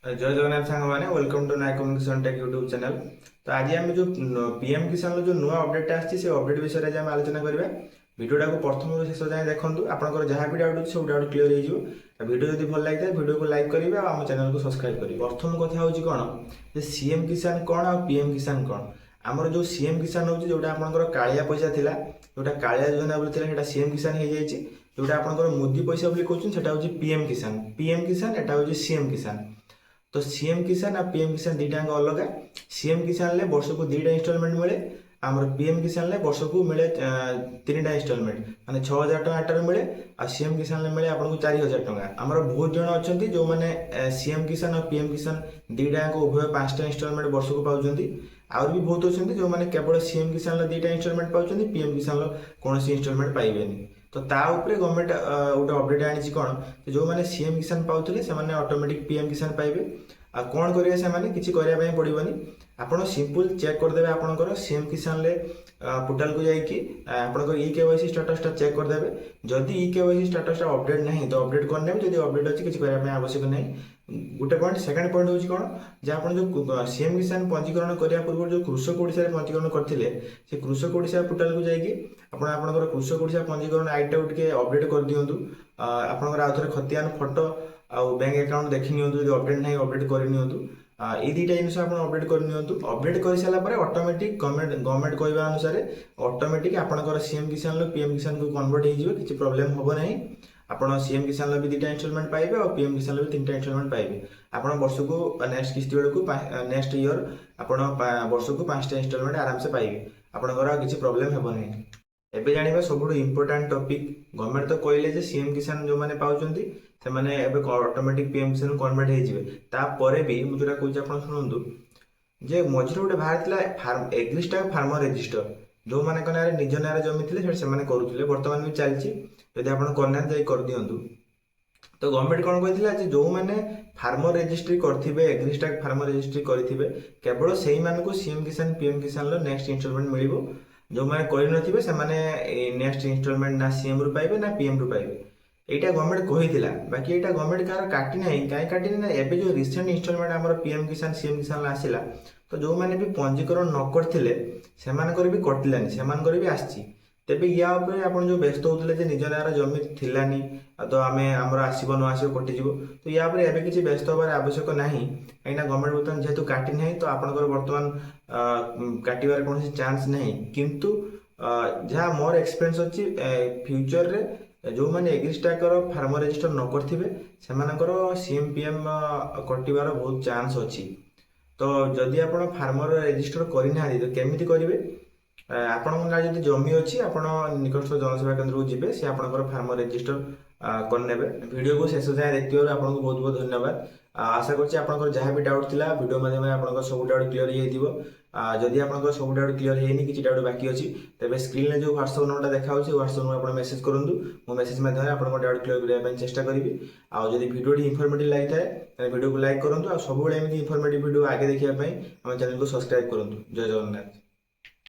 जय जगन्नाथ सांग मैंने वेलकम टू नाय कम्युनिकेशन टेक यूट्यूब चैनल। तो आज आम जो पीएम किसान जो नुआ अपडेट आसी अपडेट विषय में आलोचना करवा। भिडियोटा को प्रथम शेष जाए देखूँ आपंकर जहाँ भी डाउट सब डाउट क्लीयर हो भिडियो जब भल लगी भिडियो को लाइक करेंगे और आम चैनल को सब्सक्राइब करेंगे। प्रथम कथा हूँ कौन सीएम किसान कौन आ पीएम किसान कौन। आमर जो सीएम किसान हूँ जोटा आपंकर कालिया पैसा था जोटा कालिया योजना बोलते सीएम किसान हो जाए जोटा आपंकर मोदी पैसा बोली कहते हैं पीएम किसान एटा हूँ सीएम किसान। तो सीएम किसान और पीएम किसान दुईटा अलग। सीएम किसान ले वर्ष को 2टा इंस्टॉलमेंट मिले आमर पीएम किसान ले वर्ष को मिले 3टा इंस्टॉलमेंट माने 6000 टଙ୍କା मिले और सीएम किसान ले मिले आपको 4000 टଙ୍କା। आमर बहुत जन अच्छा जो मैंने सीएम किसान और पीएम किसान दुईटा उभय 5टा इंस्टॉलमेंट वर्ष को पाँच आउर भी बहुत अच्छा जो मैंने केवल सीएम किसान 2टा इंस्टॉलमेंट पाँच पीएम किसान कौन इंस्टॉलमेंट पाइबे। तो गवर्नमेंट गोटे अपडेट आनी कौन जो मैंने सीएम किसान पाते से ऑटोमेटिक पीएम किसान पाइबे। आ कौन करेंगे से किसी करने पड़ोनी आपड़ सिंपल चेक करदे आपंकर सीएम किसान ले पोर्टाल को जाकर ई केवाईसी स्टाटसटा चेक करदे। जदि ई केवाईसी स्टाटसटा अपडेट नहीं तो अपडेट करने जब अपडेट अच्छी किसी करने आवश्यक नहीं। गोटे पॉइंट सेकंड पॉइंट हूँ कौन जहाँ आप जो सीएम किसान पंजीकरण करने पूर्व जो कृषक ओडिशा पंजीकरण करते से कृषक ओडिशा पोर्टाल को जाकर आपंकर कृषक ओडिशा पंजीकरण आईटा टे अपडेट कर दिंतु। आपंकर आउ थे खतियान फोटो आउ बैंक अकाउंट देखी नियंतु जो अपडेट नहीं अपडेट कर नियंतु। ये दुईटा जिन अपडेट कर नियंतु। अपडेट कर सारापर ऑटोमेटिक गवर्नमेंट कहवा अनुसार ऑटोमेटिक आपंकर सीएम किसान पीएम किसान को कन्वर्ट हो किसी प्रोब्लेम हम ना। आपड़ सीएम किसान भी 2टा इंस्टॉलमेंट पाइबे और पीएम किसान भी 3टा इंस्टॉलमेंट पाइबे। आप वर्ष को नेक्स्ट किस्ती बेलू नेक्स्ट ईयर आप वर्ष को 5टा इंस्टॉलमेंट आराम से पाइबे आपंकर किसी प्रोब्लेम हम ना। एबे जानिबा सबुठ इंपोर्टाट टॉपिक गवर्नमेंट तो कहले सीएम किसान जो मैंने पाउचंती से माने एबे ऑटोमेटिक पीएम किसान कन्वर्ट हो जिवे। तापरे भी मुझे जोटा कहूँ आप शुणु जे मझे गोटे बाहर फार्म एग्रीस्टाक फार्मर रजिस्टर जो मैंने कने निज नारे जमी थे से करुले बर्तमान भी चलती जब आप करना कर दिंतु। तो गवर्नमेंट कौन कही जो मैंने फार्मर रजिस्ट्री करेंगे एग्रीस्टाक फार्मर रजिस्ट्री करेंगे केवल से सीएम किसान पीएम किसान नेक्स्ट इंस्टॉलमेंट मिल जो मैंने करे से नेक्स्ट इंस्टॉलमेंट ना सीएम रु पाइबे ना पीएम रु पाइबे। यहाँ गवर्नमेंट कही बाकी यहाँ गवर्नमेंट कार काटी ना कहीं काटी ना एवं जो रिसेंट इंस्टॉलमेंट आम पीएम किसान सीएम किसान आसला तो जो मैंने भी पंजीकरण न करते से भी कटिलानी से भी आसी। तेबे या आप जो व्यस्त होते निज नार जमी थिलानी तो आम आमर आसब न आसब कटिज तो या एवं किसी व्यस्त हबार आवश्यक ना कहीं गवर्नमेंट बर्तमान जेहेतु काटी ना तो आपंकर बर्तमान काटार कौन चान्स नहीं। किंतु जहाँ मोर एक्सपीरियंस अच्छी फ्यूचर रे जो मैंने एग्रीस्टाकर फार्मर रजिस्टर न कर सीएम पीएम कटार बहुत चान्स अच्छी। तो जदि आप फार्मर रजिस्टर करना तो केमी करेंगे आपण जब जमी अच्छी आप निकटस्थ जनसेवा केन्द्र को जी से आप फार्मर रजिस्टर करने। वीडियो को शेष जाए देखते आपको बहुत बहुत धन्यवाद। आशा कर जहाँ भी डाउट थी वीडियो माध्यम आप सब डाउट क्लीयर होदी आप सब डाउट क्लीयर होनी किसी डाउट बाकी अच्छी तेज स्क्रीन में जो व्हाट्सएप नंबर देखा व्हाट्सएप आप मेसेज करूँ मो मेसेज माध्यम आप डाउट क्लीयर करने चेष्टा करी। आदि वीडियो इनफॉर्मेटिव लगी था वीडियो को लाइक करूँ सब इनफॉर्मेटिव वीडियो आगे देखापी आम चैनल को सब्सक्राइब करूँ। जय जगन्नाथ।